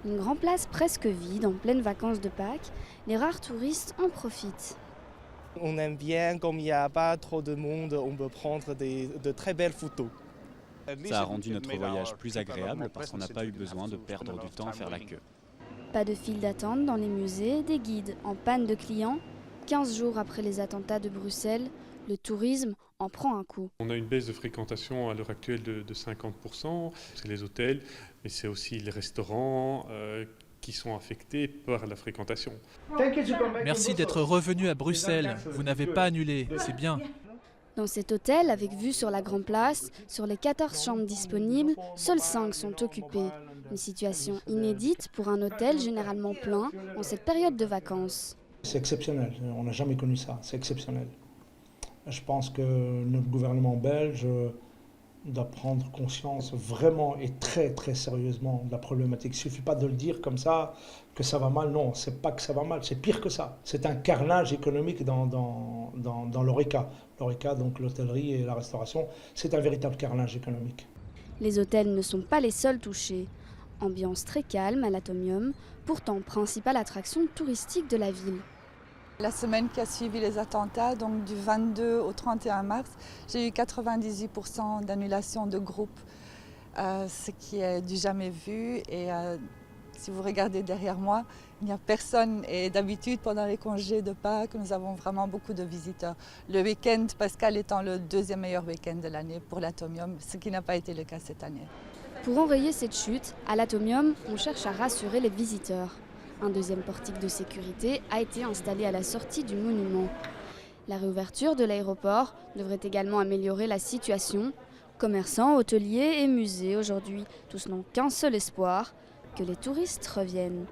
Une grande place presque vide en pleines vacances de Pâques, les rares touristes en profitent. On aime bien, comme il n'y a pas trop de monde, on peut prendre de très belles photos. Ça a rendu notre voyage plus agréable parce qu'on n'a pas eu besoin de perdre du temps à faire la queue. Pas de file d'attente dans les musées, des guides en panne de clients. 15 jours après les attentats de Bruxelles, le tourisme en prend un coup. On a une baisse de fréquentation à l'heure actuelle de 50%. C'est les hôtels, mais c'est aussi les restaurants qui sont affectés par la fréquentation. Merci d'être revenu à Bruxelles. Vous n'avez pas annulé, c'est bien. Dans cet hôtel, avec vue sur la Grande Place, sur les 14 chambres disponibles, seules 5 sont occupées. Une situation inédite pour un hôtel généralement plein en cette période de vacances. C'est exceptionnel, on n'a jamais connu ça, c'est exceptionnel. Je pense que notre gouvernement belge doit prendre conscience vraiment et très très sérieusement de la problématique. Il ne suffit pas de le dire comme ça, que ça va mal. Non, c'est pas que ça va mal, c'est pire que ça. C'est un carnage économique dans l'Horeca. L'Horeca, donc l'hôtellerie et la restauration, c'est un véritable carnage économique. Les hôtels ne sont pas les seuls touchés. Ambiance très calme à l'Atomium, pourtant principale attraction touristique de la ville. La semaine qui a suivi les attentats, donc du 22 au 31 mars, j'ai eu 98% d'annulation de groupe, ce qui est du jamais vu. Et si vous regardez derrière moi, il n'y a personne. Et d'habitude, pendant les congés de Pâques, nous avons vraiment beaucoup de visiteurs. Le week-end pascal étant le deuxième meilleur week-end de l'année pour l'Atomium, ce qui n'a pas été le cas cette année. Pour enrayer cette chute, à l'Atomium, on cherche à rassurer les visiteurs. Un deuxième portique de sécurité a été installé à la sortie du monument. La réouverture de l'aéroport devrait également améliorer la situation. Commerçants, hôteliers et musées aujourd'hui, tous n'ont qu'un seul espoir, que les touristes reviennent.